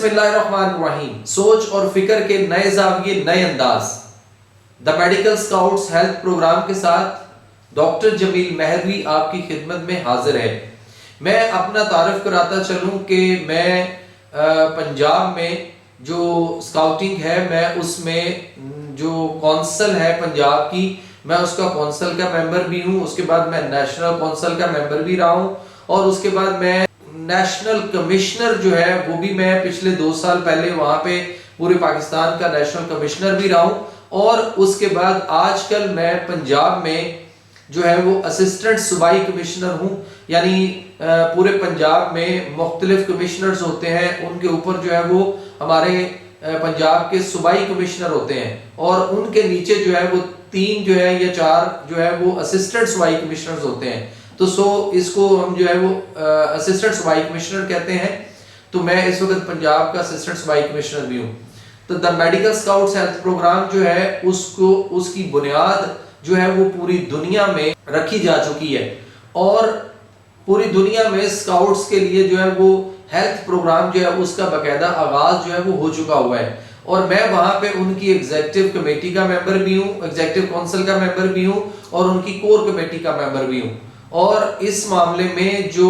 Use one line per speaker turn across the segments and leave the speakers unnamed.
बिस्मिल्लाहिर्रहमानिर्रहीम। सोच और फिक्र के नए ज़ाविये, नए अंदाज। The medical scouts health programme के साथ डॉक्टर जमील मेहरवी आपकी खिदमत में हाजिर है। मैं अपना तारफ़ कराता चलूँ कि मैं पंजाब में जो स्काउटिंग है, मैं उसमें जो कौंसल है पंजाब की, मैं उसका कौंसल का मेंबर भी हूँ। उसके बाद मैं नेशनल कौंसल का मेंबर भी रहा हूँ और उसके बाद मैं नेशनल कमिश्नर जो है वो भी मैं पिछले 2 साल पहले वहाँ पे पूरे पाकिस्तान का नेशनल कमिश्नर भी रहा हूँ। और उसके बाद आजकल मैं पंजाब में जो है वो असिस्टेंट सूबाई कमिश्नर हूँ। यानी पूरे पंजाब में मुख्तलिफ कमिश्नर्स होते हैं, उनके ऊपर जो है वो हमारे पंजाब के सूबाई कमिश्नर होते हैं और उनके नीचे जो है वो 3 जो है या 4 जो है वो असिस्टेंट सूबाई कमिश्नर्स होते हैं। तो इसको हम जो है वो असिस्टेंट सूबाई कमिश्नर कहते हैं। तो मैं इस वक्त पंजाब का असिस्टेंट सूबाई कमिश्नर भी हूँ। तो the medical scouts health programme जो है उसकी बुनियाद जो है वो पूरी दुनिया में रखी जा चुकी है और पूरी दुनिया में स्काउट्स के लिए जो है वो हेल्थ प्रोग्राम जो है उसका बाकायदा आगाज जो है वो हो चुका हुआ है। और मैं वहाँ पे उनकी एग्जीक्यूटिव कमेटी का मेंबर भी हूँ, एग्जीक्यूटिव काउंसिल का मेंबर भी हूँ और उनकी कोर कमेटी का मेंबर भी हूँ। और इस मामले में जो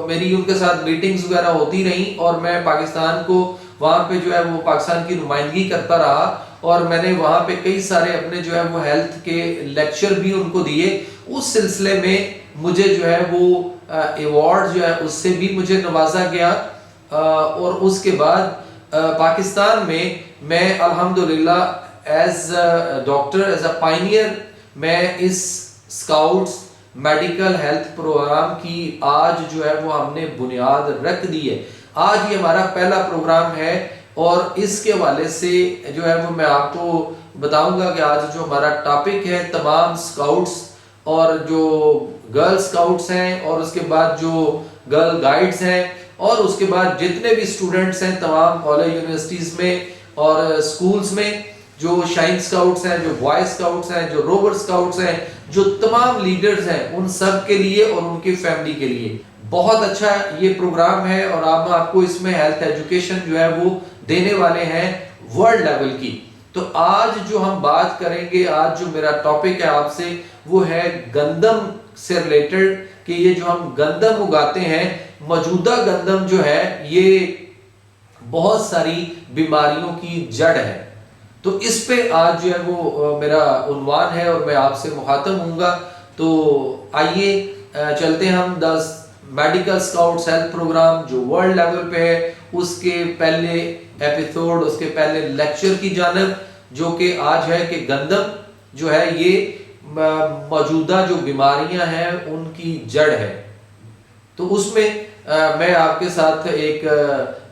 मेरी उनके साथ मीटिंग्स वगैरह होती रही और मैं पाकिस्तान को वहाँ पे जो है वो पाकिस्तान की नुमाइंदगी करता रहा और मैंने वहाँ पे कई सारे अपने जो है वो हेल्थ के लेक्चर भी उनको दिए। उस सिलसिले में मुझे जो है वो अवार्ड जो है उससे भी मुझे नवाजा गया। और उसके बाद पाकिस्तान में मैं अल्हम्दुलिल्लाह as doctor, as a pioneer, मैं इस स्काउट्स मेडिकल हेल्थ प्रोग्राम की आज जो है वो हमने बुनियाद रख दी है। आज ये हमारा पहला प्रोग्राम है और इसके हवाले से जो है वो मैं आपको बताऊंगा कि आज जो हमारा टॉपिक है, तमाम स्काउट्स और जो गर्ल स्काउट्स हैं और उसके बाद जो गर्ल गाइड्स हैं और उसके बाद जितने भी स्टूडेंट्स हैं तमाम कॉलेज यूनिवर्सिटीज़ में और स्कूल्स में, जो शाइन स्काउट्स हैं, जो बॉय स्काउट्स हैं, जो रोवर स्काउट्स हैं, जो तमाम लीडर्स हैं, उन सब के लिए और उनकी फैमिली के लिए बहुत अच्छा ये प्रोग्राम है। और आपको इसमें हेल्थ एजुकेशन जो है वो देने वाले हैं वर्ल्ड लेवल की। तो आज जो हम बात करेंगे, आज जो मेरा टॉपिक है आपसे वो है गंदम से रिलेटेड कि ये जो हम गंदम उगाते हैं, मौजूदा गंदम जो है ये बहुत सारी बीमारियों की जड़ है। तो इस पे आज जो है वो मेरा उन्वान है और मैं आपसे मुखातब हूँगा। तो आइए चलते हम 10 मेडिकल स्काउट्स हेल्थ प्रोग्राम जो वर्ल्ड लेवल पे है उसके पहले एपिसोड, उसके पहले लेक्चर की जानब, जो कि आज है कि गंदम जो है ये मौजूदा जो बीमारियां हैं उनकी जड़ है। तो उसमें मैं आपके साथ एक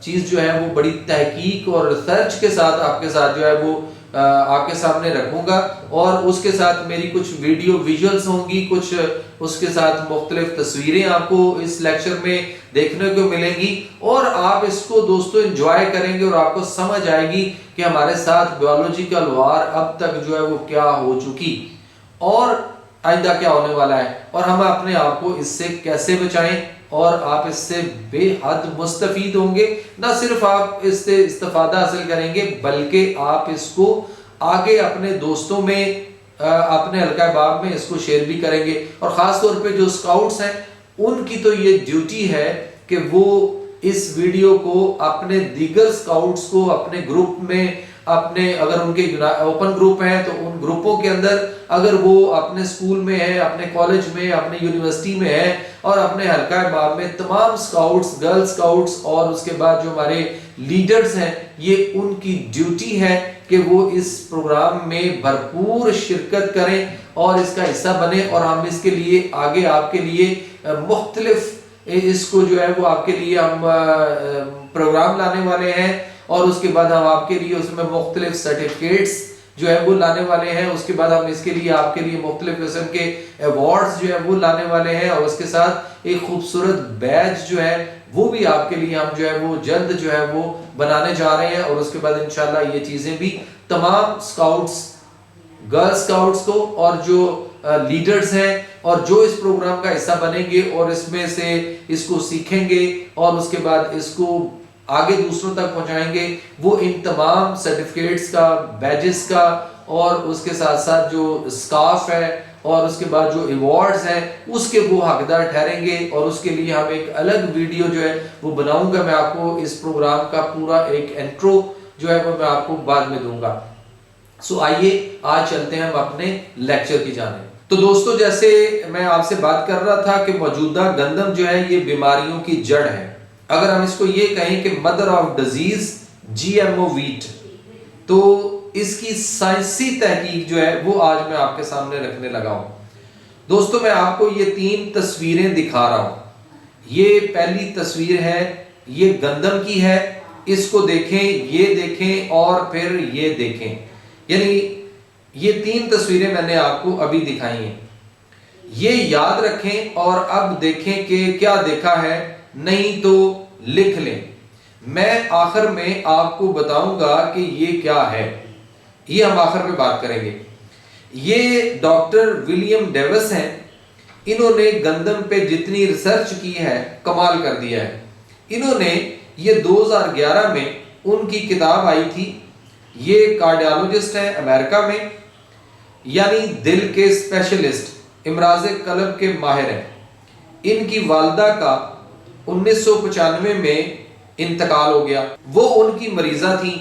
चीज़ जो है वो बड़ी तहकीक और रिसर्च के साथ आपके साथ जो है वो आपके सामने रखूंगा और उसके साथ मेरी कुछ वीडियो विजुअल्स होंगी, कुछ उसके साथ मुख्तलिफ तस्वीरें आपको इस लेक्चर में देखने को मिलेंगी और आप इसको दोस्तों एंजॉय करेंगे और आपको समझ आएगी कि हमारे साथ बायोलॉजिकल वार अब तक जो है वो क्या हो चुकी और आइंदा क्या होने वाला है और हम अपने आप को इससे कैसे बचाएं और आप इससे बेहद मुस्तफीद होंगे। ना सिर्फ आप इससे इस्तिफादा हासिल करेंगे बल्कि आप इसको आगे अपने दोस्तों में, अपने हल्का बाब में इसको शेयर भी करेंगे। और ख़ास तौर पे जो स्काउट्स हैं उनकी तो ये ड्यूटी है कि वो इस वीडियो को अपने दीगर स्काउट्स को अपने ग्रुप में, अपने अगर उनके ओपन ग्रुप हैं तो उन ग्रुपों के अंदर, अगर वो अपने स्कूल में है, अपने कॉलेज में, अपने यूनिवर्सिटी में है और अपने हल्का बाब में तमाम स्काउट्स, गर्ल स्काउट्स और उसके बाद जो हमारे लीडर्स हैं, ये उनकी ड्यूटी है कि वो इस प्रोग्राम में भरपूर शिरकत करें और इसका हिस्सा बने। और हम इसके लिए आगे आपके लिए मुख्तलिफ इसको जो है वो आपके लिए हम प्रोग्राम लाने वाले हैं और उसके बाद हम आपके लिए उसमें मुख्तलिफ सर्टिफिकेट्स जो है वो लाने वाले हैं। उसके बाद हम इसके लिए आपके लिए मुख्तलिफ किस्म के अवार्ड्स जो है वो लाने वाले हैं और उसके साथ एक खूबसूरत बैज जो है वो भी आपके लिए हम जो है वो जल्द जो है वो बनाने जा रहे हैं। और उसके बाद इंशाल्लाह ये चीज़ें भी तमाम स्काउट्स, गर्ल स्काउट्स को और जो लीडर्स हैं और जो इस प्रोग्राम का हिस्सा बनेंगे और इसमें से इसको सीखेंगे और उसके बाद इसको आगे दूसरों तक पहुंचाएंगे, वो इन तमाम सर्टिफिकेट्स का, बैजेस का और उसके साथ साथ जो स्कार्फ है और उसके बाद जो अवार्ड्स हैं उसके वो हकदार ठहरेंगे। और उसके लिए हम एक अलग वीडियो जो है वो बनाऊंगा, मैं आपको इस प्रोग्राम का पूरा एक इंट्रो जो है वो मैं आपको बाद में दूंगा। सो आइए आज चलते हैं हम अपने लेक्चर की जाने। तो दोस्तों, जैसे मैं आपसे बात कर रहा था कि मौजूदा गंदम जो है ये बीमारियों की जड़ है। अगर हम इसको ये कहें कि mother of disease GMO wheat, तो इसकी साइंसी तहकीक जो है वो आज मैं आपके सामने रखने लगा हूं। दोस्तों, मैं आपको ये 3 तस्वीरें दिखा रहा हूं। ये पहली तस्वीर है, ये गंदम की है, इसको देखें, ये देखें और फिर ये देखें। यानी ये 3 तस्वीरें मैंने आपको अभी दिखाई हैं। ये याद रखें और अब देखें कि क्या देखा है, नहीं तो लिख लें। मैं आखिर में आपको बताऊंगा कि ये क्या है, ये हम आखिर में बात करेंगे। ये डॉक्टर विलियम डेविस हैं। इन्होंने गंदम पे जितनी रिसर्च की है कमाल कर दिया है। इन्होंने ये 2011 में उनकी किताब आई थी। ये कार्डियोलॉजिस्ट हैं अमेरिका में, यानी दिल के स्पेशलिस्ट, इमराज़े कल्ब के माहिर हैं। इनकी वालदा का 1995 में इंतकाल हो गया। वो उनकी मरीजा थी।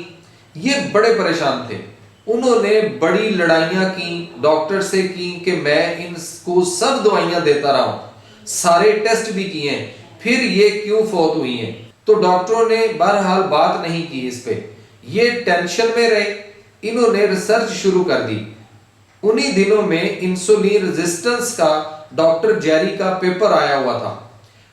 ये बड़े परेशान थे। उन्होंने बड़ी लड़ाइयां की, डॉक्टर से की कि मैं इनको सब दवाइयां देता रहा हूं, सारे टेस्ट भी किए हैं, फिर ये क्यों फौत हुई हैं। तो डॉक्टरों ने बहरहाल बात नहीं की इस पे। ये टेंशन में रहे। इन्होंने रिसर्च शुरू कर दी। उन्हीं दिनों में इंसुलिन रेजिस्टेंस का डॉक्टर जेरी का पेपर आया हुआ था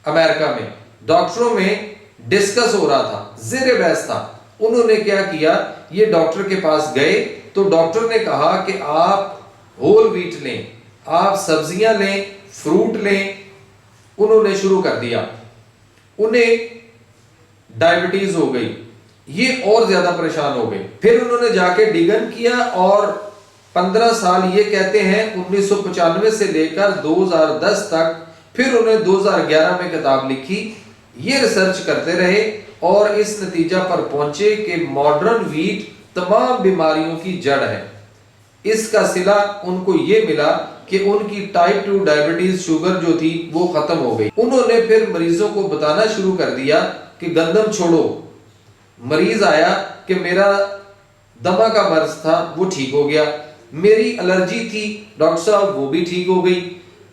अमेरिका में। डॉक्टरों में डिस्कस हो रहा था, ज़ेरे बहस था। उन्होंने क्या किया, ये डॉक्टर के पास गए तो डॉक्टर ने कहा कि आप होल व्हीट लें, आप सब्जियां लें, फ्रूट लें। उन्होंने शुरू कर दिया। उन्हें डायबिटीज हो गई, ये और ज्यादा परेशान हो गए। फिर उन्होंने जाके डिगन किया और 15 साल, ये कहते हैं 1995 से लेकर 2010 तक, फिर उन्हें 2011 में किताब लिखी। ये रिसर्च करते रहे और इस नतीजा पर पहुंचे कि मॉडर्न व्हीट तमाम बीमारियों की जड़ है। इसका सिला उनको ये मिला कि उनकी टाइप 2 डायबिटीज, शुगर जो थी वो खत्म हो गई। उन्होंने फिर मरीजों को बताना शुरू कर दिया कि गंदम छोड़ो। मरीज आया कि मेरा दमा का मर्ज था, वो ठीक हो गया। मेरी एलर्जी थी डॉक्टर साहब, वो भी ठीक हो गई।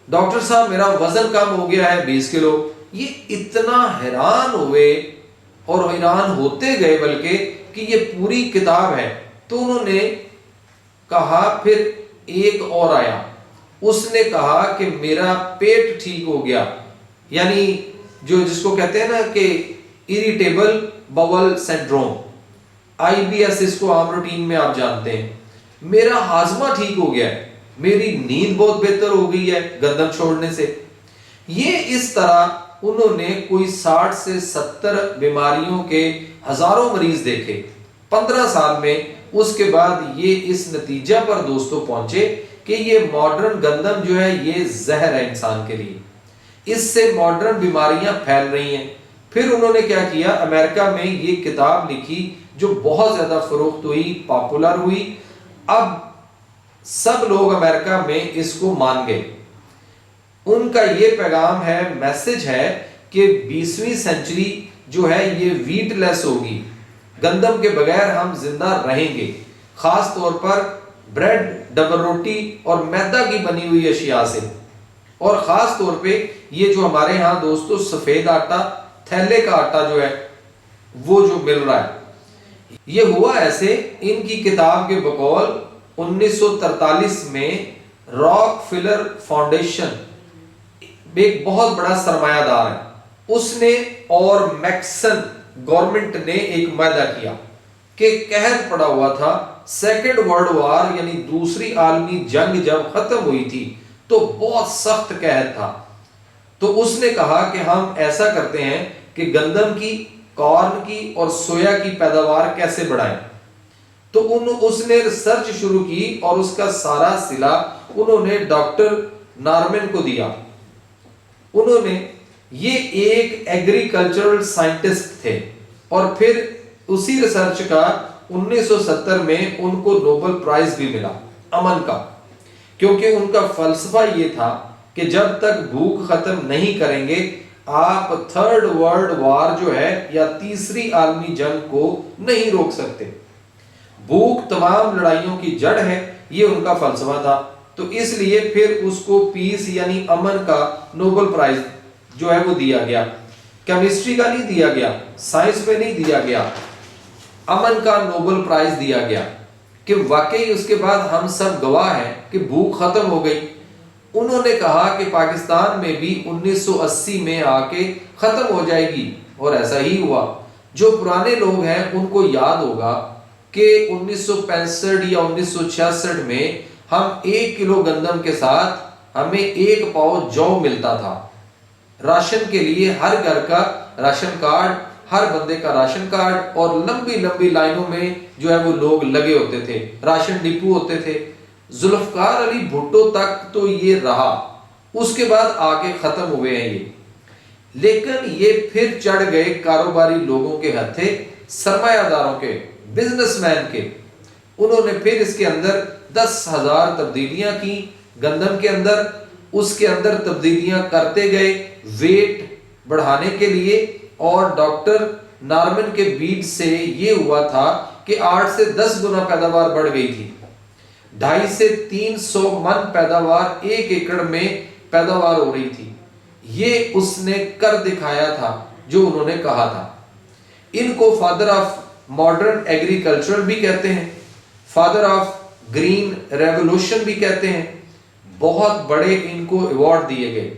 डॉक्टर साहब मेरा वजन कम हो गया है 20 किलो। ये इतना हैरान हुए और हैरान होते गए बल्कि कि ये पूरी किताब है। तो उन्होंने कहा, फिर एक और आया, उसने कहा कि मेरा पेट ठीक हो गया, यानी जो जिसको कहते हैं ना कि इरिटेबल बाउल सिंड्रोम, आईबीएस इसको आम रूटीन में आप जानते हैं। मेरा हाजमा ठीक हो गया है, मेरी नींद बहुत बेहतर हो गई है गंदम छोड़ने से। ये इस तरह उन्होंने कोई 60 से 70 बीमारियों के हजारों मरीज देखे 15 साल में। उसके बाद ये इस नतीजा पर दोस्तों पहुंचे कि ये मॉडर्न गंदम जो है ये जहर है इंसान के लिए, इससे मॉडर्न बीमारियां फैल रही हैं। फिर उन्होंने क्या किया, अमेरिका में ये किताब लिखी जो बहुत ज्यादा फरोख्त हुई, पॉपुलर हुई। अब सब लोग अमेरिका में इसको मान गए। उनका ये पैगाम है, मैसेज है कि 20वीं सेंचुरी जो है ये व्हीटलेस होगी, गंदम के बगैर हम जिंदा रहेंगे। खास तौर पर ब्रेड, डबल रोटी और मैदा की बनी हुई अशिया से, और खास तौर पे ये जो हमारे यहाँ दोस्तों सफेद आटा, थैले का आटा जो है वो जो मिल रहा है। ये हुआ ऐसे, इनकी किताब के बकौल 1943 में रॉकफिलर फाउंडेशन एक बहुत बड़ा सरमायादार है, उसने और मैक्सन गवर्नमेंट ने एक वायदा किया कि कहर पड़ा हुआ था, सेकेंड वर्ल्ड वॉर यानी दूसरी आलमी जंग जब खत्म हुई थी तो बहुत सख्त कहर था। तो उसने कहा कि हम ऐसा करते हैं कि गंदम की, कॉर्न की और सोया की पैदावार कैसे बढ़ाएं। तो उसने रिसर्च शुरू की और उसका सारा सिला उन्होंने डॉक्टर नॉर्मन को दिया। उन्होंने, ये एक एग्रीकल्चरल साइंटिस्ट थे और फिर उसी रिसर्च का 1970 में उनको नोबेल प्राइज भी मिला अमन का, क्योंकि उनका फलसफा ये था कि जब तक भूख खत्म नहीं करेंगे आप थर्ड वर्ल्ड वॉर जो है या तीसरी आलमी जंग को नहीं रोक सकते। भूख तमाम लड़ाइयों की जड़ है, ये उनका फलसफा था। तो इसलिए फिर उसको पीस यानी अमन का नोबेल प्राइज जो है वो दिया गया। केमिस्ट्री का नहीं दिया गया, साइंस में नहीं दिया गया, अमन का नोबेल प्राइज दिया गया कि वाकई उसके बाद हम सब गवाह हैं कि भूख खत्म हो गई। उन्होंने कहा कि पाकिस्तान में भी 1980 में आके खत्म हो जाएगी और ऐसा ही हुआ। जो पुराने लोग हैं उनको याद होगा कि 1965 या 1966 में हम 1 किलो गंदम के साथ हमें 1 पाव जौ मिलता था। राशन के लिए हर घर का राशन कार्ड, हर बंदे का राशन कार्ड, और लंबी लंबी लाइनों में जो है वो लोग लगे होते थे, राशन डिपो होते थे। जुल्फकार अली भुट्टो तक तो ये रहा, उसके बाद आके खत्म हुए हैं ये। लेकिन ये फिर चढ़ गए कारोबारी लोगों के हत्थे, सरमायादारों के, बिजनेसमैन के। उन्होंने फिर इसके अंदर 10,000 तब्दीलियां की गंदम के अंदर, उसके अंदर तब्दीलियां करते गए वेट बढ़ाने के लिए। और डॉक्टर नॉर्मन के बीज से ये हुआ था कि 8 से 10 गुना पैदावार बढ़ गई थी। 250 से 300 मन पैदावार 1 एकड़ में पैदावार हो रही थी। ये उसने कर दिखाया था जो उन्होंने कहा था। इनको फादर ऑफ मॉडर्न एग्रीकल्चर भी कहते हैं, फादर ऑफ ग्रीन रेवोल्यूशन भी कहते हैं। बहुत बड़े इनको अवार्ड दिए गए।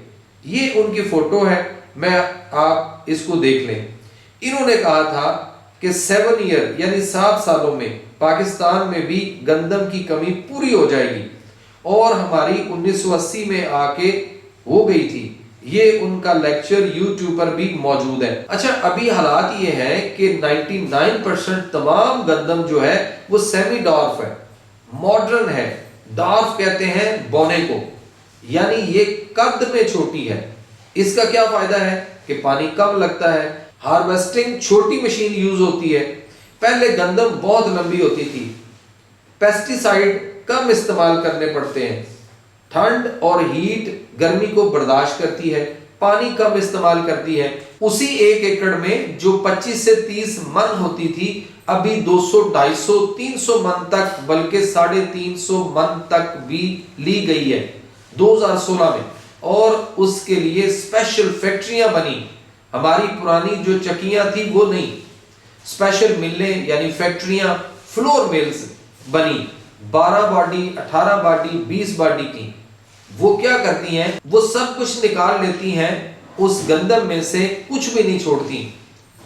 ये उनकी फोटो है, मैं आप इसको देख लें। इन्होंने कहा था कि 7 ईयर यानी 7 सालों में पाकिस्तान में भी गंदम की कमी पूरी हो जाएगी, और हमारी 1980 में आके हो गई थी। ये उनका लेक्चर यूट्यूब पर भी मौजूद है। अच्छा, अभी हालात ये हैं कि 99% तमाम गंदम जो है वो सेमी डॉर्फ है, मॉडर्न है। डॉर्फ कहते हैं बौने को, यानी ये कद में छोटी है। इसका क्या फायदा है कि पानी कम लगता है, हार्वेस्टिंग छोटी मशीन यूज होती है। पहले गंदम बहुत लंबी होती थी, पेस्टिसाइड कम इस्तेमाल करने पड़ते हैं, ठंड और हीट गर्मी को बर्दाश्त करती है, पानी कम इस्तेमाल करती है। उसी 1 एकड़ में जो 25 से 30 मन होती थी, अभी 200, 250, 300 मन तक, बल्कि 350 मन तक भी ली गई है 2016 में। और उसके लिए स्पेशल फैक्ट्रियां बनी। हमारी पुरानी जो चक्कियां थी वो नहीं, स्पेशल मिलें यानी फैक्ट्रियां, फ्लोर मिल्स बनी 12 बाडी, 18 बाडी, 20 बाडी की। वो क्या करती हैं, वो सब कुछ निकाल लेती हैं उस गंदम में से, कुछ भी नहीं छोड़ती।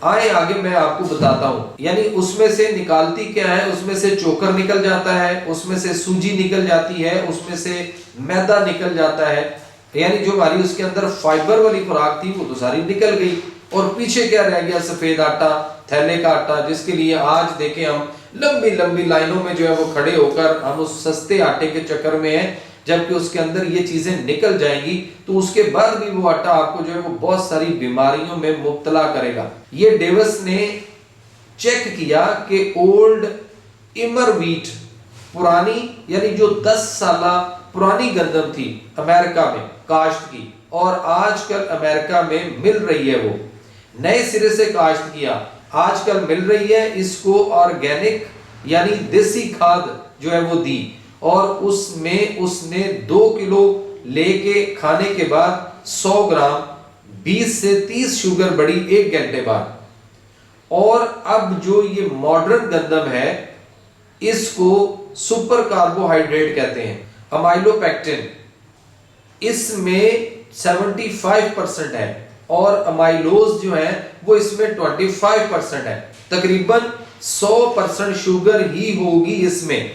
आए आगे मैं आपको बताता हूं। यानी उसमें से निकालती क्या है, उसमें से चोकर निकल जाता है, उसमें से सूजी निकल जाती है, उसमें से मैदा निकल जाता है। यानी जो हमारी उसके अंदर फाइबर वाली खुराक थी वो तो सारी निकल गई, और पीछे क्या रह गया, सफेद आटा, थैले का आटा, जिसके लिए आज देखें हम लंबी लंबी लाइनों में जो है वो खड़े होकर हम उस सस्ते आटे के चक्कर में हैं, जबकि उसके अंदर ये चीजें निकल जाएंगी तो उसके बाद भी वो आटा आपको जो है वो बहुत सारी बीमारियों में मुब्तला करेगा। ये डेविस ने चेक किया कि ओल्ड इमर व्हीट, पुरानी यानी जो 10 साल पुरानी गंदम थी अमेरिका में काश्त की, और आजकल अमेरिका में मिल रही है, वो नए सिरे से काश्त किया, आजकल मिल रही है। इसको ऑर्गेनिक यानी देसी खाद जो है वो दी, और उसमें उसने 2 किलो लेके खाने के बाद 100 ग्राम 20 से 30 शुगर बढ़ी 1 घंटे बाद। और अब जो ये मॉडर्न गंदम है इसको सुपर कार्बोहाइड्रेट कहते हैं, अमाइलोपेक्टिन, इसमें 75% है, और अमाइलोज जो है वो इसमें 25% है। तकरीबन 100% शुगर ही होगी इसमें,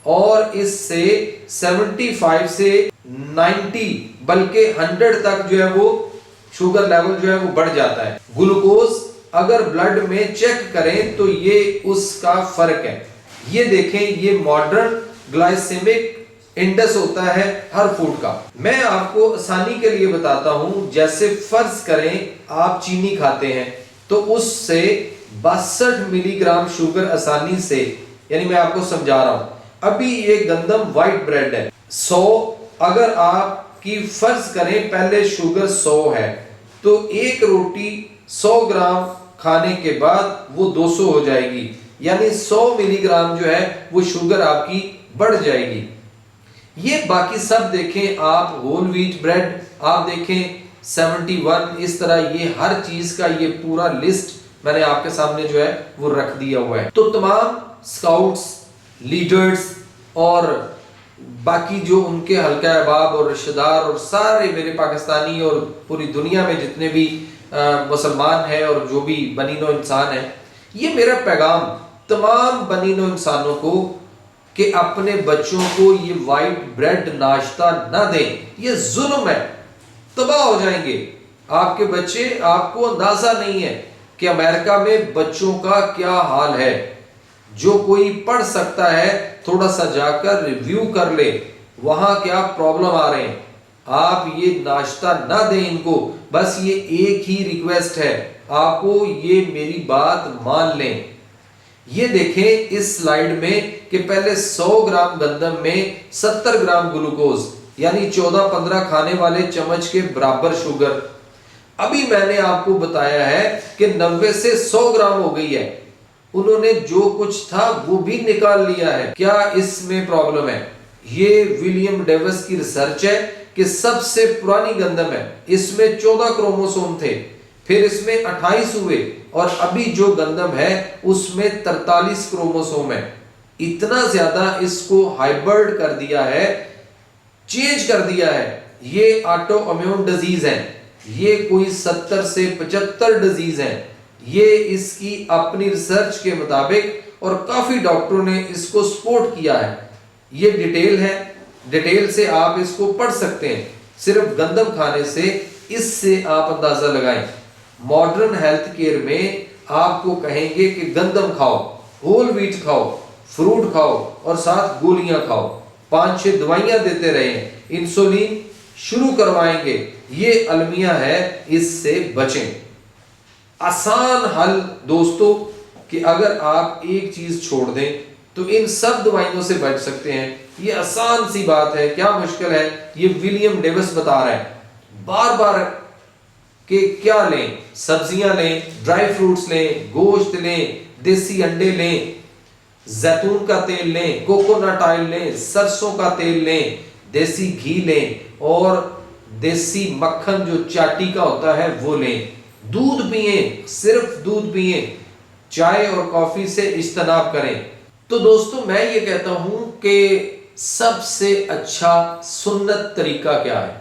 और इससे 75 से 90 बल्कि 100 तक जो है वो शुगर लेवल जो है वो बढ़ जाता है। ग्लूकोज अगर ब्लड में चेक करें तो ये उसका फर्क है। ये देखें, ये मॉडर्न ग्लाइसेमिक इंडेक्स होता है हर फूड का। मैं आपको आसानी के लिए बताता हूं, जैसे फर्ज करें आप चीनी खाते हैं तो उससे 62 ملی گرام شوگر آسانی سے، یعنی میں آپ کو سمجھا رہا ہوں، ابھی یہ گندم وائٹ بریڈ ہے 100، اگر آپ کی فرض کریں پہلے شوگر 100 ہے تو ایک روٹی 100 گرام کھانے کے بعد وہ 200 ہو جائے گی، یعنی 100 ملی گرام جو ہے وہ شوگر آپ کی بڑھ جائے گی۔ یہ باقی سب دیکھیں آپ، ہول ویٹ بریڈ آپ دیکھیں 71، اس طرح یہ ہر چیز کا یہ پورا لسٹ میں نے آپ کے سامنے جو ہے وہ رکھ دیا ہوا ہے۔ تو تمام سکاؤٹس، لیڈرز اور باقی جو ان کے حلقہ احباب اور رشتہ دار اور سارے میرے پاکستانی اور پوری دنیا میں جتنے بھی مسلمان ہیں اور جو بھی بنی نوع انسان ہیں، یہ میرا پیغام تمام بنی نوع انسانوں کو کہ اپنے بچوں کو یہ وائٹ بریڈ ناشتہ نہ دیں، یہ ظلم ہے، تباہ ہو جائیں گے آپ کے بچے۔ آپ کو اندازہ نہیں ہے کہ امریکہ میں بچوں کا کیا حال ہے۔ جو کوئی پڑھ سکتا ہے تھوڑا سا جا کر ریویو کر لے وہاں کیا پرابلم آ رہے ہیں۔ آپ یہ ناشتہ نہ دیں ان کو، بس یہ ایک ہی ریکویسٹ ہے آپ کو، یہ میری بات مان لیں۔ یہ دیکھیں اس سلائیڈ میں کہ پہلے 100 گرام گندم میں 70 گرام گلوکوز، یعنی 14-15 کھانے والے چمچ کے برابر شوگر۔ ابھی میں نے آپ کو بتایا ہے کہ 90 سے 100 گرام ہو گئی ہے، انہوں نے جو کچھ تھا وہ بھی نکال لیا ہے۔ کیا اس میں پرابلم ہے؟ یہ ولیم ڈیوس کی ریسرچ ہے کہ سب سے پرانی گندم ہے، اس میں 14 کروموسوم تھے، پھر اس میں 28 ہوئے، اور ابھی جو گندم ہے اس میں 43 کروموسوم ہے۔ اتنا زیادہ اس کو ہائبرڈ کر دیا ہے، چینج کر دیا ہے۔ یہ آٹو امیون ڈیزیز ہے، یہ کوئی 70 سے 75 ڈیزیز ہیں۔ یہ اس کی اپنی ریسرچ کے مطابق، اور کافی ڈاکٹروں نے اس کو سپورٹ کیا ہے۔ یہ ڈیٹیل ہے، ڈیٹیل سے آپ اس کو پڑھ سکتے ہیں، صرف گندم کھانے سے اس سے آپ اندازہ لگائیں۔ ماڈرن ہیلتھ کیئر میں آپ کو کہیں گے کہ گندم کھاؤ، ہول ویٹ کھاؤ، فروٹ کھاؤ اور ساتھ گولیاں کھاؤ، 5-6 دوائیاں دیتے رہیں، انسولین شروع کروائیں گے، یہ المیہ ہے، اس سے بچیں۔ آسان حل دوستو کہ اگر آپ ایک چیز چھوڑ دیں تو ان سب دوائیوں سے بچ سکتے ہیں۔ یہ آسان سی بات ہے، کیا مشکل ہے؟ یہ ولیم ڈیوس بتا رہا ہے بار بار کہ کیا لیں، سبزیاں لیں، ڈرائی فروٹس لیں، گوشت لیں، دیسی انڈے لیں، زیتون کا تیل لیں، کوکونٹ آئل لیں، سرسوں کا تیل لیں، دیسی گھی لیں، اور دیسی مکھن جو چاٹی کا ہوتا ہے وہ لیں، دودھ پئیں، صرف دودھ پئیں، چائے اور کافی سے اجتناب کریں۔ تو دوستو میں یہ کہتا ہوں کہ سب سے اچھا سنت طریقہ کیا ہے؟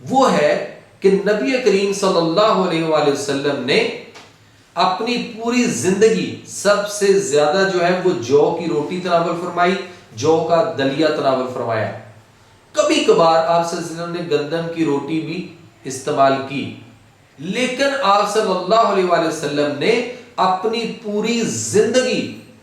وہ ہے کہ نبی کریم صلی اللہ علیہ وآلہ وسلم نے اپنی پوری زندگی سب سے زیادہ جو ہے وہ جو کی روٹی تناول فرمائی، جو کا دلیہ تناول فرمایا۔ کبھی کبھار آپ صلی اللہ علیہ وسلم نے گندم کی روٹی بھی استعمال کی، لیکن آپ صلی اللہ علیہ وآلہ وسلم نے اپنی پوری زندگی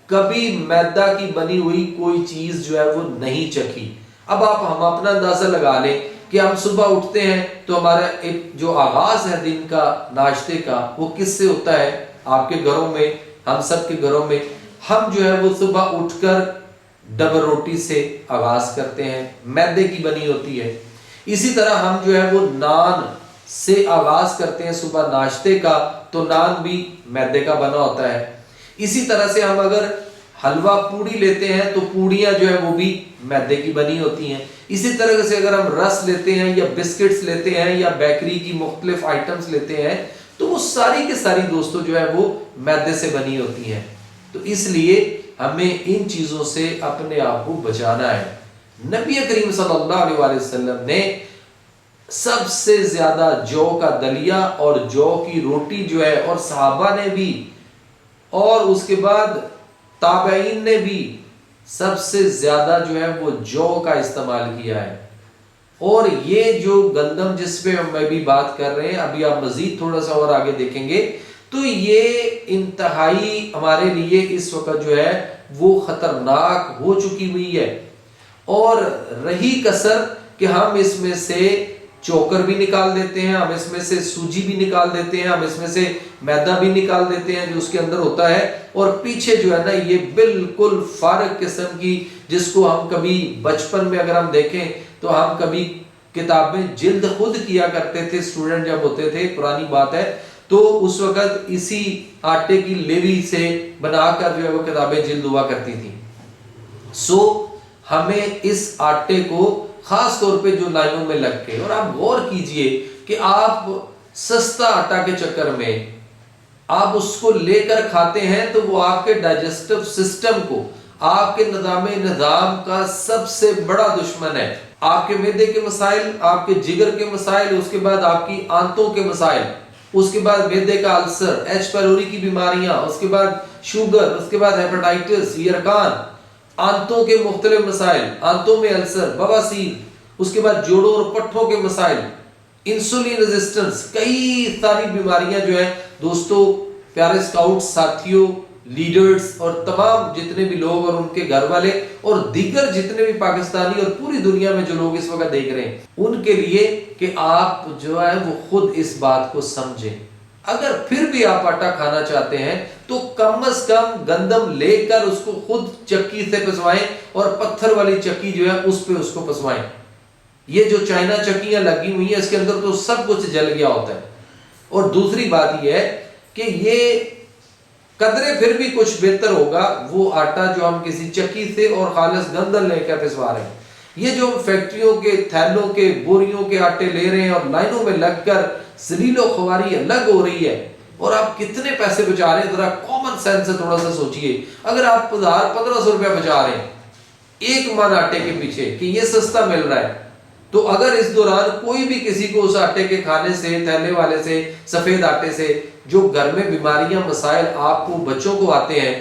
کبھی میدا کی بنی ہوئی کوئی چیز جو ہے وہ نہیں چکھی۔ اب ہم اپنا اندازہ لگا لیں کہ ہم صبح اٹھتے ہیں تو ہمارا ایک جو آغاز ہے دن کا ناشتے کا وہ کس سے ہوتا ہے؟ آپ کے گھروں میں، ہم سب کے گھروں میں ہم جو ہے وہ صبح اٹھ کر ڈبل روٹی سے آغاز کرتے ہیں، میدے کی بنی ہوتی ہے۔ اسی طرح ہم جو ہے وہ نان سے آغاز کرتے ہیں صبح ناشتے کا، تو نان بھی میدے کا بنا ہوتا ہے۔ اسی طرح سے ہم اگر حلوہ پوڑی لیتے ہیں تو پوڑیاں جو ہے وہ بھی میدے کی بنی ہوتی ہیں۔ اسی طرح سے اگر ہم رس لیتے ہیں یا بسکٹس لیتے ہیں یا بیکری کی مختلف آئٹمز لیتے ہیں تو وہ ساری کے ساری دوستوں جو ہے وہ میدے سے بنی ہوتی ہیں۔ تو اس لیے ہمیں ان چیزوں سے اپنے آپ کو بچانا ہے۔ نبی کریم صلی اللہ علیہ وآلہ وسلم نے سب سے زیادہ جو کا دلیہ اور جو کی روٹی جو ہے، اور صحابہ نے بھی، اور اس کے بعد تابعین نے بھی سب سے زیادہ جو ہے وہ جو کا استعمال کیا ہے۔ اور یہ جو گندم جس پہ ہم بھی بات کر رہے ہیں، ابھی آپ مزید تھوڑا سا اور آگے دیکھیں گے تو یہ انتہائی ہمارے لیے اس وقت جو ہے وہ خطرناک ہو چکی ہوئی ہے، اور رہی کسر کہ ہم اس میں سے चोकर भी निकाल देते हैं, हम इसमें से सूजी भी निकाल देते हैं, हम इसमें से मैदा भी निकाल देते हैं जो उसके अंदर होता है, और पीछे जो है ना ये बिल्कुल फारग किस्म की, जिसको हम कभी बचपन में अगर हम देखें तो हम कभी किताबें जिल्द खुद किया करते थे, स्टूडेंट जब होते थे, पुरानी बात है, तो उस वक्त इसी आटे की लेवी से बनाकर जो है वो किताबें जिल्द हुआ करती थी। सो हमें इस आटे को खास तौर पे जो लाइनों में लग के, और आप गौर कीजिए कि आप सस्ता आटा के चक्कर में आप उसको लेकर खाते हैं तो वो आपके डाइजेस्टिव सिस्टम को, आपके निजाम का सबसे बड़ा दुश्मन है। आपके मैदे के मसाइल, आपके जिगर के मसाइल, उसके बाद आपकी आंतों के मसाइल, उसके बाद मैदे का अल्सर, एच पैलोरी की बीमारियां, उसके बाद शुगर, उसके बाद हेपेटाइटिस, यरकान, आंतों के मुख्तलिफ मसाइल, आंतों में अल्सर, बवासीर, उसके बाद जोड़ों और पट्ठों के मसाइल, इंसुलिन रेजिस्टेंस, कई सारी बीमारियां जो है दोस्तों, प्यारे स्काउट साथियों, लीडर्स और तमाम जितने भी लोग और उनके घर वाले और दीगर जितने भी पाकिस्तानी और पूरी दुनिया में जो लोग इस वक्त देख रहे हैं, उनके लिए कि आप जो है वो खुद इस बात को समझें। अगर फिर भी आप आटा खाना चाहते हैं तो कम से कम गंदम लेकर उसको खुद चक्की से पिसवाएं, और पत्थर वाली चक्की जो है उस पे उसको पिसवाएं। ये जो चाइना चक्कियां लगी हुई है इसके अंदर तो सब कुछ जल गया होता है। और दूसरी बात यह है कि ये कदरे फिर भी कुछ बेहतर होगा वो आटा जो हम किसी चक्की से और खालिस गंदम लेकर पिसवा रहे हैं। ये जो फैक्ट्रियों के थैलों के बोरियों के आटे ले रहे हैं और लाइनों में लगकर जलीलो ख्वारी अलग हो रही है, और आप कितने पैसे बचा रहे हैं, जरा कॉमन सेंस से थोड़ा सा सोचिए। अगर आप 1000-1500 रुपया बचा रहे हैं एक मन आटे के पीछे कि ये सस्ता मिल रहा है, तो अगर इस दौरान कोई भी किसी को उस आटे के खाने से, थैले वाले से, सफेद आटे से, जो घर में बीमारियां मसाइल आपको बच्चों को आते हैं,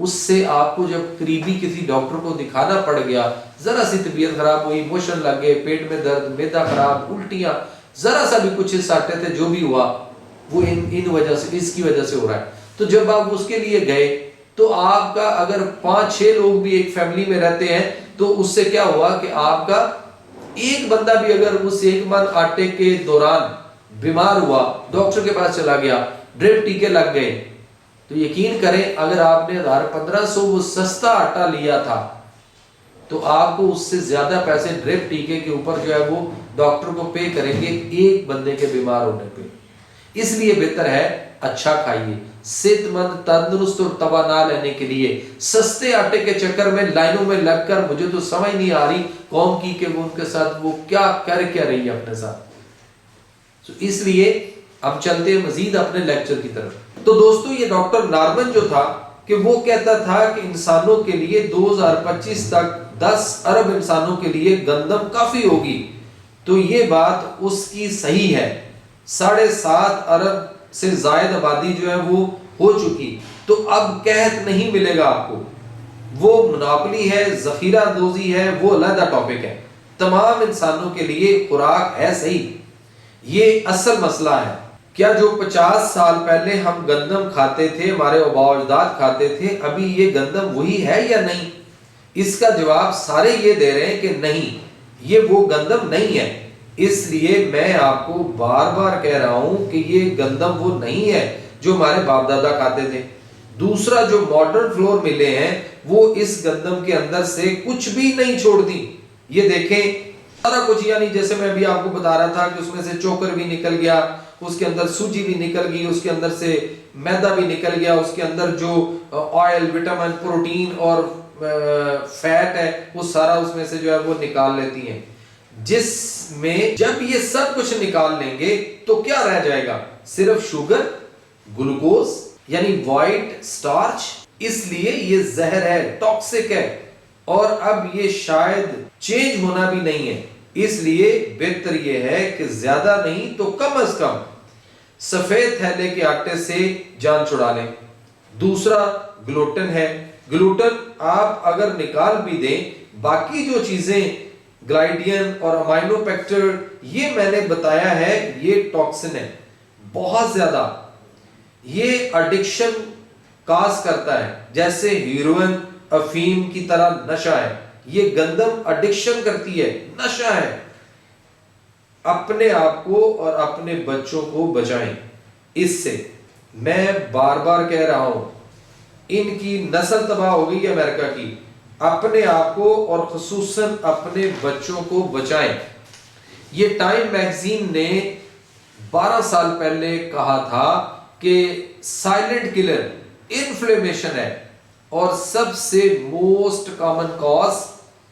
उससे आपको जब करीबी किसी डॉक्टर को दिखाना पड़ गया, जरा सी तबीयत खराब हुई, मोशन लग गए, पेट में दर्द, मैदा खराब, उल्टियां, जरा सा भी कुछ इस आटे से जो भी हुआ वो इन वजह से, इसकी वजह से हो रहा है, तो जब आप उसके लिए गए तो आपका अगर 5-6 लोग भी एक फैमिली में रहते हैं तो उससे क्या हुआ कि आपका एक बंदा भी अगर उस एक मन आटे के दौरान बीमार हुआ, डॉक्टर के पास चला गया, ड्रिप टीके लग गए, तो यकीन करें अगर आपने 1000-1500 वो सस्ता आटा लिया था तो आपको उससे ज्यादा पैसे ड्रिप टीके के ऊपर जो है वो डॉक्टर को पे करेंगे एक बंदे के बीमार होने पे। इसलिए बेहतर है अच्छा खाइए, सेहतमंद, तंदुरुस्त और तवाना लेने के लिए सस्ते आटे के चक्कर में लाइनों में लगकर मुझे तो समझ नहीं आ रही कौम की कि वो उनके साथ वो क्या कर क्या रही है अपने साथ। तो इसलिए हम चलते हैं मजीद अपने लेक्चर की तरफ। तो दोस्तों ये डॉक्टर नार्मन जो था कि वो कहता था कि इंसानों के लिए 2025 तक 10 अरब इंसानों के लिए गंदम काफी होगी। तो ये बात उसकी सही है। 7.5 अरब से जायद आबादी जो है वो हो चुकी, तो अब कहत नहीं मिलेगा आपको, वो मुनाफली है, जखीरा दोजी है, वो अलग टॉपिक है। तमाम इंसानों के लिए खुराक है सही, ये असल मसला है। क्या जो 50 साल पहले हम गंदम खाते थे, हमारे आबाओ-अजदाद खाते थे, अभी ये गंदम वही है या नहीं? इसका जवाब सारे ये दे रहे हैं कि नहीं, ये वो गंदम नहीं है। इसलिए मैं आपको बार बार कह रहा हूं कि ये गंदम वो नहीं है जो हमारे बाप दादा खाते थे। दूसरा, जो मॉडर्न फ्लोर मिले हैं वो इस गंदम के अंदर से कुछ भी नहीं छोड़ती। ये देखें सारा कुछ, यानी जैसे मैं अभी आपको बता रहा था कि उसमें से चोकर भी निकल गया, उसके अंदर सूजी भी निकल गई, उसके अंदर से मैदा भी निकल गया, उसके अंदर जो ऑयल, विटामिन, प्रोटीन और फैट है वो सारा उसमें से जो है वो निकाल लेती हैं। जिसमें जब ये सब कुछ निकाल लेंगे तो क्या रह जाएगा? सिर्फ शुगर, ग्लूकोज, यानी व्हाइट स्टार्च। इसलिए ये जहर है, टॉक्सिक है, और अब ये शायद चेंज होना भी नहीं है। इसलिए बेहतर ये है कि ज्यादा नहीं तो कम से कम सफेद थैले के आटे से जान छुड़ा लें। दूसरा ग्लूटेन है। ग्लूटेन आप अगर निकाल भी दें, बाकी जो चीजें ग्लाइडियन और अमाइनोपेक्टर, ये मैंने बताया है ये टॉक्सिन है बहुत ज्यादा, ये एडिक्शन काज करता है, जैसे हीरोइन, अफीम की तरह नशा है। ये गंदम एडिक्शन करती है, नशा है। اپنے آپ کو اور اپنے بچوں کو بچائیں اس سے۔ میں بار بار کہہ رہا ہوں، ان کی نسل تباہ ہو گئی ہے امریکہ کی، اپنے آپ کو اور خصوصاً اپنے بچوں کو بچائیں۔ یہ ٹائم میگزین نے 12 سال پہلے کہا تھا کہ سائلنٹ کلر انفلیمیشن ہے، اور سب سے موسٹ کامن کاز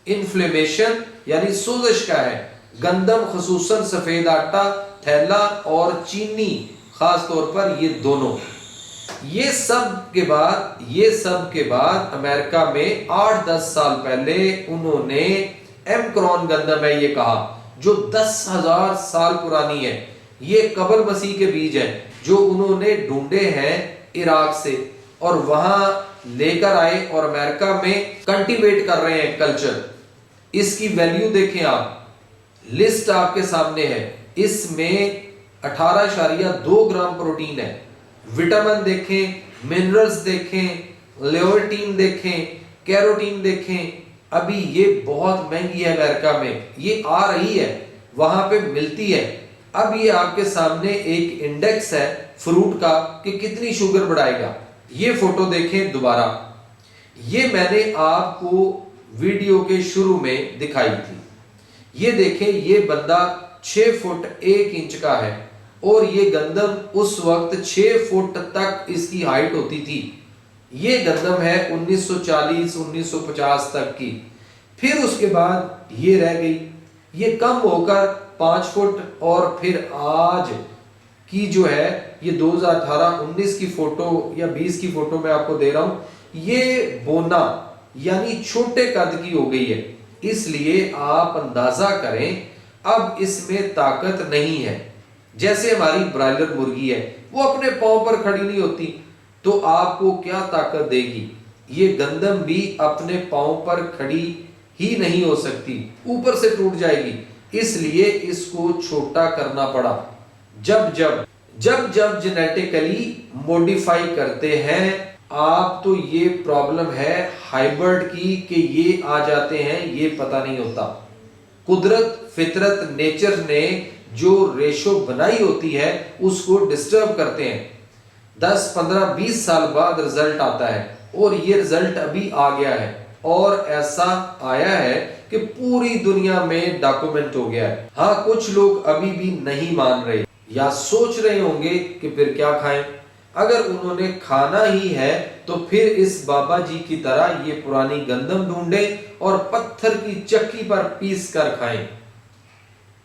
انفلیمیشن یعنی سوزش کا ہے۔ گندم خصوصاً سفید آٹا، تھیلا اور چینی خاص طور پر، یہ دونوں۔ یہ سب کے بعد امریکہ میں 8-10 سال پہلے انہوں نے ایمکرون گندم ہے یہ کہا، جو 10,000 سال پرانی ہے۔ یہ قبل مسیح کے بیج ہیں جو انہوں نے ڈھونڈے ہیں عراق سے، اور وہاں لے کر آئے اور امریکہ میں کنٹیویٹ کر رہے ہیں کلچر۔ اس کی ویلیو دیکھیں آپ، لسٹ آپ کے سامنے ہے، اس میں 18.2 گرام پروٹین ہے۔ وٹامن دیکھیں، منرلز دیکھیں، لیورٹین دیکھیں، کیروٹین دیکھیں۔ ابھی یہ بہت مہنگی ہے امریکہ میں، یہ آ رہی ہے، وہاں پہ ملتی ہے۔ اب یہ آپ کے سامنے ایک انڈیکس ہے فروٹ کا کہ کتنی شوگر بڑھائے گا۔ یہ فوٹو دیکھیں دوبارہ، یہ میں نے آپ کو ویڈیو کے شروع میں دکھائی تھی۔ یہ دیکھیں، یہ بندہ 6 فٹ 1 انچ کا ہے، اور یہ گندم اس وقت 6 فٹ تک اس کی ہائٹ ہوتی تھی۔ یہ گندم ہے 1940-1950 تک کی، پھر اس کے بعد یہ رہ گئی، یہ کم ہو کر 5 فٹ، اور پھر آج کی جو ہے یہ 2018-19 کی فوٹو یا 20 کی فوٹو میں آپ کو دے رہا ہوں، یہ بونا یعنی چھوٹے قد کی ہو گئی ہے۔ اس لیے آپ اندازہ کریں اب اس میں طاقت نہیں ہے۔ جیسے ہماری برائلر مرغی ہے، وہ اپنے پاؤں پر کھڑی نہیں ہوتی، تو آپ کو کیا طاقت دے گی؟ یہ گندم بھی اپنے پاؤں پر کھڑی ہی نہیں ہو سکتی، اوپر سے ٹوٹ جائے گی۔ اس لیے اس کو چھوٹا کرنا پڑا۔ جب جینیٹیکلی موڈیفائی کرتے ہیں آپ، تو یہ پرابلم ہے ہائبرڈ کی کہ یہ آ جاتے ہیں، یہ پتہ نہیں ہوتا۔ قدرت، فطرت، نیچر نے جو ریشو بنائی ہوتی ہے اس کو ڈسٹرب کرتے ہیں۔ 10-15-20 سال بعد رزلٹ آتا ہے، اور یہ رزلٹ ابھی آ گیا ہے، اور ایسا آیا ہے کہ پوری دنیا میں ڈاکومنٹ ہو گیا ہے۔ ہاں، کچھ لوگ ابھی بھی نہیں مان رہے، یا سوچ رہے ہوں گے کہ پھر کیا کھائیں۔ اگر انہوں نے کھانا ہی ہے تو پھر اس بابا جی کی طرح یہ پرانی گندم ڈھونڈیں اور پتھر کی چکی پر پیس کر کھائیں۔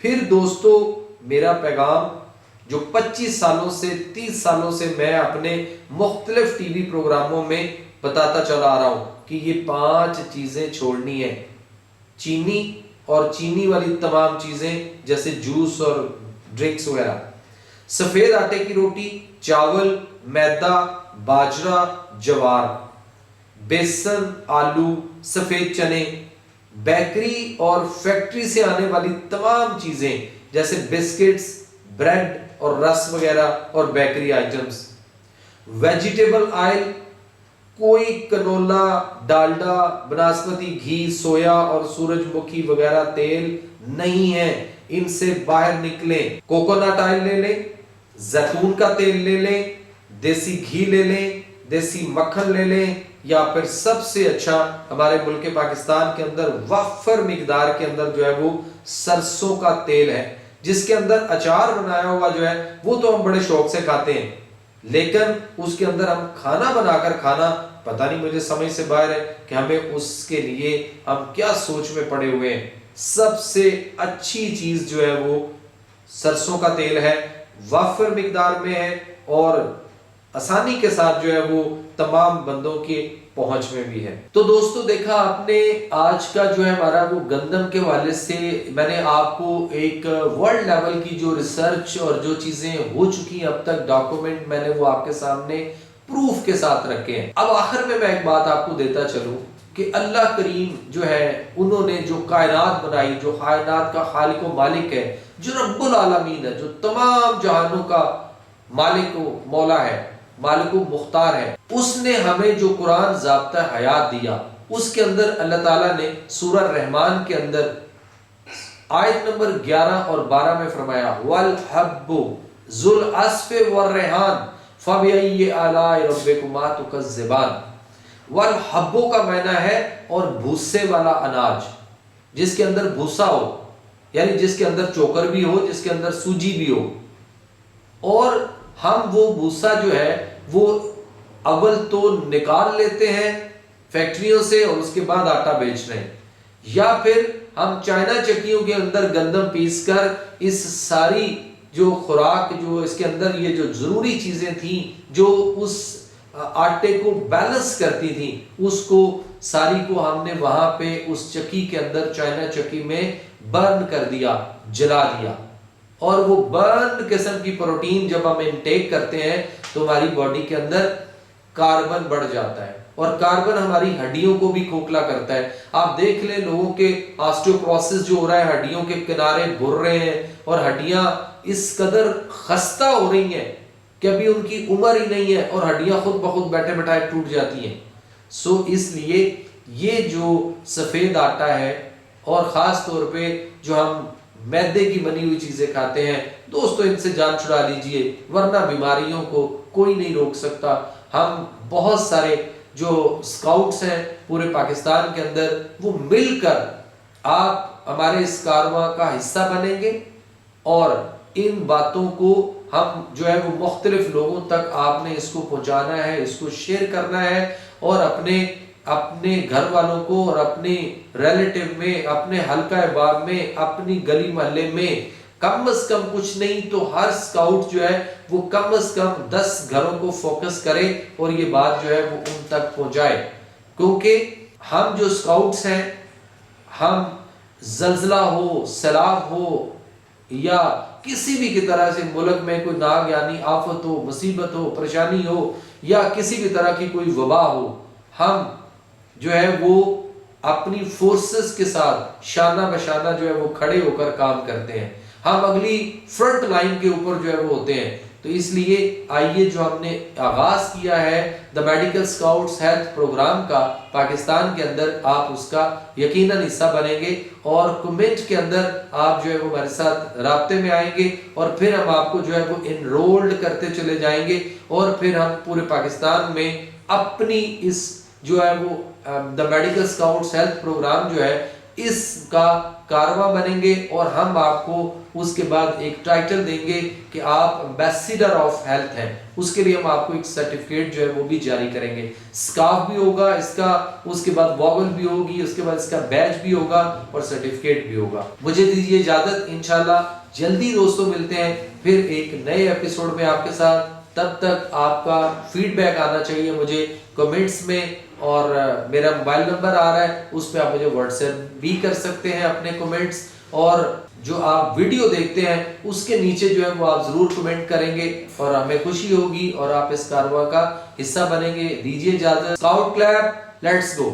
پھر دوستو، میرا پیغام جو 25 سالوں سے 30 سالوں سے میں اپنے مختلف ٹی وی پروگراموں میں بتاتا چلا آ رہا ہوں کہ یہ 5 چیزیں چھوڑنی ہے۔ چینی اور چینی والی تمام چیزیں جیسے جوس اور ڈرنکس وغیرہ، سفید آٹے کی روٹی، چاول، میدا، باجرہ، جوار، بیسن، آلو، سفید چنے، بیکری اور فیکٹری سے آنے والی تمام چیزیں جیسے بسکٹس، بریڈ اور رس وغیرہ اور بیکری آئٹمز، ویجیٹیبل آئل، کوئی کنولا، ڈالڈا، بناسپتی گھی، سویا اور سورج مکھی وغیرہ تیل نہیں ہے، ان سے باہر نکلیں۔ کوکونٹ آئل لے لیں، زیتون کا تیل لے لیں، دیسی گھی لے لیں، دیسی مکھن لے لیں، یا پھر سب سے اچھا ہمارے ملک پاکستان کے اندر وافر مقدار کے اندر جو ہے وہ سرسوں کا تیل ہے، جس کے اندر اچار بنایا ہوا جو ہے وہ تو ہم بڑے شوق سے کھاتے ہیں، لیکن اس کے اندر ہم کھانا بنا کر کھانا پتہ نہیں، مجھے سمجھ سے باہر ہے کہ ہمیں اس کے لیے ہم کیا سوچ میں پڑے ہوئے ہیں۔ سب سے اچھی چیز جو ہے وہ سرسوں کا تیل ہے، وافر مقدار میں ہے، اور آسانی کے ساتھ جو ہے وہ تمام بندوں کے پہنچ میں بھی ہے۔ تو دوستو، دیکھا آپ نے آج کا جو ہے ہمارا وہ گندم کے حوالے سے میں نے آپ کو ایک ورلڈ لیول کی جو ریسرچ اور جو چیزیں ہو چکی ہیں اب تک ڈاکومنٹ، میں نے وہ آپ کے سامنے پروف کے ساتھ رکھے ہیں۔ اب آخر میں ایک بات آپ کو دیتا چلوں کہ اللہ کریم جو ہے انہوں نے جو کائنات بنائی، جو کائنات کا خالق و مالک ہے، جو رب العالمین ہے، جو تمام جہانوں کا مالک و مولا ہے، مالک و مختار ہے، اس نے ہمیں جو قرآن ضابطہ حیات دیا، اس کے اندر اللہ تعالیٰ نے سورہ رحمان کے اندر आयत नंबर 11 और 12 में फरमाया वल हब्बु जुल अस्फ़ वर रेहान फबिअय्यि आलाइ रब्बिकुमा तुकज़्ज़िबान। वल हब्बु का मायना है और भूसे वाला अनाज, जिसके अंदर भूसा हो, यानी जिसके अंदर चोकर भी हो, जिसके अंदर सूजी भी हो। और हम वो भूसा जो है वो अव्वल तो निकाल लेते हैं फैक्ट्रियों से और उसके बाद आटा बेच रहे हैं, या फिर हम चाइना चक्कियों के अंदर गंदम पीस कर इस सारी जो खुराक जो इसके अंदर ये जो जरूरी चीजें थी जो उस आटे को बैलेंस करती थी उसको सारी को हमने वहां पे उस चक्की के अंदर चाइना चक्की में बर्न कर दिया, जला दिया। और वो बर्न किस्म की प्रोटीन जब हम इनटेक करते हैं तो हमारी बॉडी के अंदर कार्बन बढ़ जाता है और कार्बन हमारी हड्डियों को भी खोखला करता है। आप देख लें लोगों के ऑस्टियोपोरोसिस जो हो रहा है, हड्डियों के किनारे भुर रहे हैं और हड्डियां इस कदर खस्ता हो रही हैं कि अभी उनकी उम्र ही नहीं है और हड्डियां खुद ब खुद बैठे बैठाए टूट जाती हैं। सो इसलिए ये जो सफेद आटा है और खास तौर पे जो हम मैदे की बनी हुई चीजें खाते हैं, दोस्तों इनसे जान छुड़ा लीजिए, वरना बीमारियों को कोई नहीं रोक सकता। हम बहुत सारे जो स्काउट्स हैं पूरे पाकिस्तान के अंदर, वो मिलकर आप हमारे इस कारवां का हिस्सा बनेंगे और इन बातों को हम जो है वो मुख्तलिफ लोगों तक आपने इसको पहुंचाना है, इसको शेयर करना है और अपने घर वालों को और अपने रिलेटिव में, अपने हल्का बाग में, अपनी गली मोहल्ले में कम से कम कुछ नहीं तो हर स्काउट जो है वो कम से कम 10 घरों को फोकस करे और ये बात जो है वो उन तक पहुंचाए। क्योंकि हम जो स्काउट्स हैं, हम जल्जला हो, सैलाब हो या किसी भी की तरह से मुल्क में कोई नाग यानी आफत हो, मुसीबत हो, परेशानी हो या किसी भी तरह की कोई वबा हो, हम जो है वो अपनी फोर्सेस के साथ शाना बशाना जो है वो खड़े होकर काम करते हैं। हम अगली फ्रंट लाइन के ऊपर जो है वो होते हैं। तो इसलिए आइए जो हमने आगाज किया है the medical scouts health programme का पाकिस्तान के अंदर, आप उसका यकीनन हिस्सा बनेंगे और कमेंट के अंदर आप जो है वो हमारे साथ राब्ते में आएंगे और फिर हम आपको जो है वो इनरोल्ड करते चले जाएंगे और फिर हम पूरे पाकिस्तान में अपनी इस जो है वो the medical scouts health programme जो है इसका कारवां बनेंगे और हम आपको उसके बाद एक टाइटल देंगे कि आप एम्बेसडर ऑफ हेल्थ हैं। उसके लिए हम आपको एक सर्टिफिकेट जो है वो भी जारी करेंगे, स्कार्फ भी होगा इसका, उसके बाद वॉगल भी होगी, उसके बाद इसका बैज भी होगा और सर्टिफिकेट भी होगा। मुझे दीजिए इजाजत, इंशाल्लाह जल्दी दोस्तों मिलते हैं फिर एक नए एपिसोड में आपके साथ। तब तक आपका फीडबैक आना चाहिए मुझे कमेंट्स में और मेरा मोबाइल नंबर आ रहा है उस पर आप मुझे व्हाट्सएप भी कर सकते हैं अपने कमेंट्स, और जो आप वीडियो देखते हैं उसके नीचे जो है वो आप जरूर कमेंट करेंगे और हमें खुशी होगी और आप इस कारवां का हिस्सा बनेंगे। दीजिए इजाजत, स्काउट क्लैप, लेट्स गो।